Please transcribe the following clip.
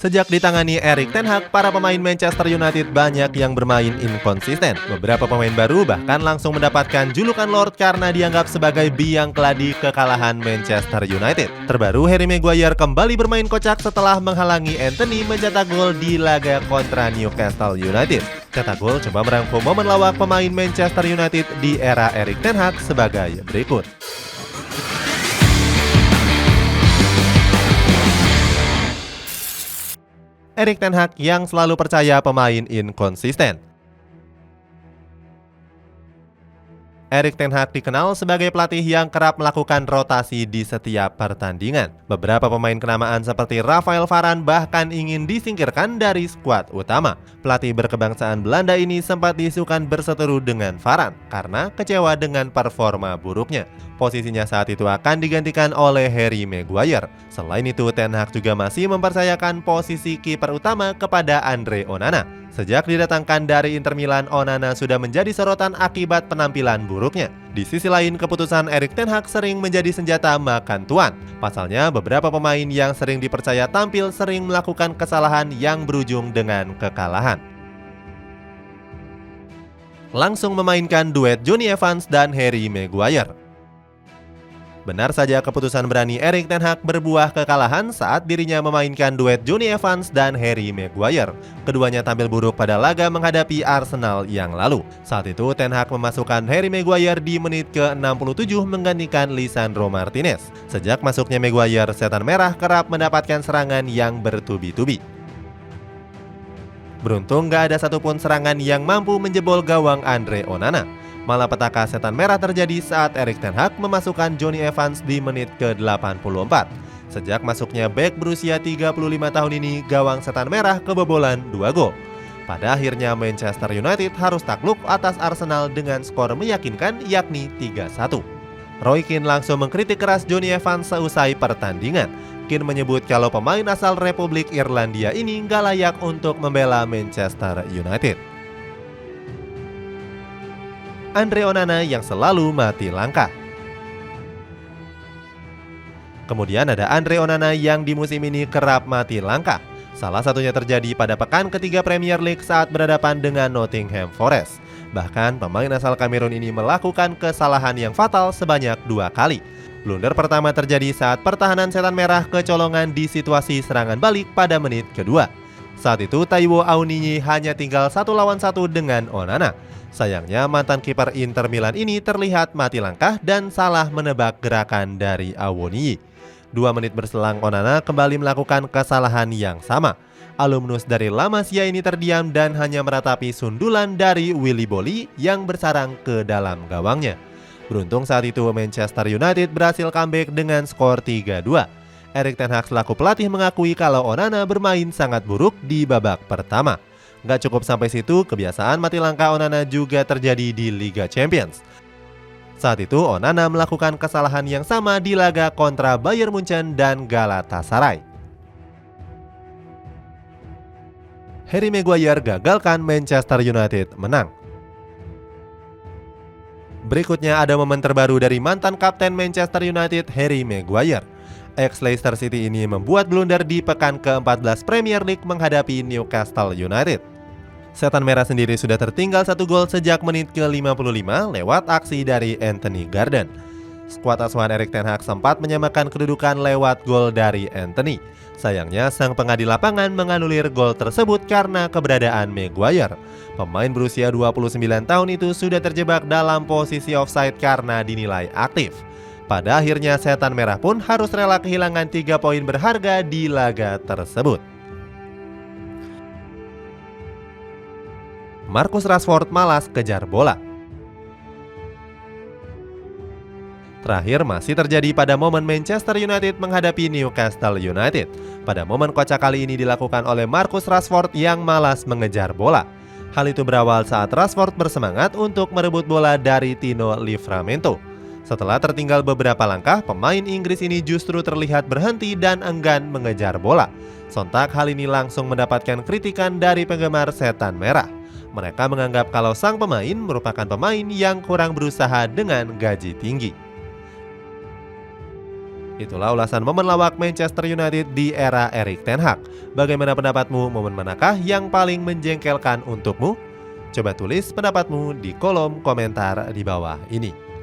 Sejak ditangani Erik ten Hag, para pemain Manchester United banyak yang bermain inkonsisten. Beberapa pemain baru bahkan langsung mendapatkan julukan Lord karena dianggap sebagai biang keladi kekalahan Manchester United. Terbaru, Harry Maguire kembali bermain kocak setelah menghalangi Anthony mencetak gol di laga kontra Newcastle United. Cetak gol coba merangkum momen lawak pemain Manchester United di era Erik ten Hag sebagai berikut. Erik ten Hag yang selalu percaya pemain inkonsisten. Erik ten Hag dikenal sebagai pelatih yang kerap melakukan rotasi di setiap pertandingan. Beberapa pemain kenamaan seperti Rafael Varane bahkan ingin disingkirkan dari skuad utama. Pelatih berkebangsaan Belanda ini sempat diisukan berseteru dengan Varane karena kecewa dengan performa buruknya. Posisinya saat itu akan digantikan oleh Harry Maguire. Selain itu, Ten Hag juga masih mempercayakan posisi kiper utama kepada Andre Onana. Sejak didatangkan dari Inter Milan, Onana sudah menjadi sorotan akibat penampilan buruknya. Di sisi lain, keputusan Erik ten Hag sering menjadi senjata makan tuan. Pasalnya, beberapa pemain yang sering dipercaya tampil sering melakukan kesalahan yang berujung dengan kekalahan. Langsung memainkan duet Jonny Evans dan Harry Maguire. Benar saja keputusan berani Erik ten Hag berbuah kekalahan saat dirinya memainkan duet Jonny Evans dan Harry Maguire. Keduanya tampil buruk pada laga menghadapi Arsenal yang lalu. Saat itu Ten Hag memasukkan Harry Maguire di menit ke-67 menggantikan Lisandro Martinez. Sejak masuknya Maguire, Setan Merah kerap mendapatkan serangan yang bertubi-tubi. Beruntung gak ada satupun serangan yang mampu menjebol gawang Andre Onana. Malah petaka Setan Merah terjadi saat Erik ten Hag memasukkan Jonny Evans di menit ke-84. Sejak masuknya bek berusia 35 tahun ini, gawang Setan Merah kebobolan 2 gol. Pada akhirnya Manchester United harus takluk atas Arsenal dengan skor meyakinkan yakni 3-1. Roy Keane langsung mengkritik keras Jonny Evans seusai pertandingan. Keane menyebut kalau pemain asal Republik Irlandia ini nggak layak untuk membela Manchester United. Andre Onana yang selalu mati langkah. Kemudian ada Andre Onana yang di musim ini kerap mati langkah. Salah satunya terjadi pada pekan ketiga Premier League saat berhadapan dengan Nottingham Forest. Bahkan pemain asal Kamerun ini melakukan kesalahan yang fatal sebanyak 2 kali. Blunder pertama terjadi saat pertahanan Setan Merah kecolongan di situasi serangan balik pada menit kedua. Saat itu Taiwo Awoniyi hanya tinggal 1 lawan 1 dengan Onana. Sayangnya mantan kiper Inter Milan ini terlihat mati langkah dan salah menebak gerakan dari Awoniyi. 2 menit berselang Onana kembali melakukan kesalahan yang sama. Alumnus dari La Masia ini terdiam dan hanya meratapi sundulan dari Willy Boly yang bersarang ke dalam gawangnya. Beruntung saat itu Manchester United berhasil comeback dengan skor 3-2. Erik ten Hag selaku pelatih mengakui kalau Onana bermain sangat buruk di babak pertama. Gak cukup sampai situ, kebiasaan mati langkah Onana juga terjadi di Liga Champions. Saat itu Onana melakukan kesalahan yang sama di laga kontra Bayern Munchen dan Galatasaray. Harry Maguire gagalkan Manchester United menang. Berikutnya ada momen terbaru dari mantan kapten Manchester United, Harry Maguire. Ex-Leicester City ini membuat blunder di pekan ke-14 Premier League menghadapi Newcastle United. Setan Merah sendiri sudah tertinggal 1 gol sejak menit ke-55 lewat aksi dari Anthony Gordon. Skuad asuhan Erik ten Hag sempat menyamakan kedudukan lewat gol dari Anthony. Sayangnya sang pengadil lapangan menganulir gol tersebut karena keberadaan Maguire. Pemain berusia 29 tahun itu sudah terjebak dalam posisi offside karena dinilai aktif. Pada akhirnya Setan Merah pun harus rela kehilangan 3 poin berharga di laga tersebut. Marcus Rashford malas kejar bola. Terakhir masih terjadi pada momen Manchester United menghadapi Newcastle United. Pada momen kocak kali ini dilakukan oleh Marcus Rashford yang malas mengejar bola. Hal itu berawal saat Rashford bersemangat untuk merebut bola dari Tino Livramento. Setelah tertinggal beberapa langkah, pemain Inggris ini justru terlihat berhenti dan enggan mengejar bola. Sontak hal ini langsung mendapatkan kritikan dari penggemar Setan Merah. Mereka menganggap kalau sang pemain merupakan pemain yang kurang berusaha dengan gaji tinggi. Itulah ulasan momen lawak Manchester United di era Erik ten Hag. Bagaimana pendapatmu, momen manakah yang paling menjengkelkan untukmu? Coba tulis pendapatmu di kolom komentar di bawah ini.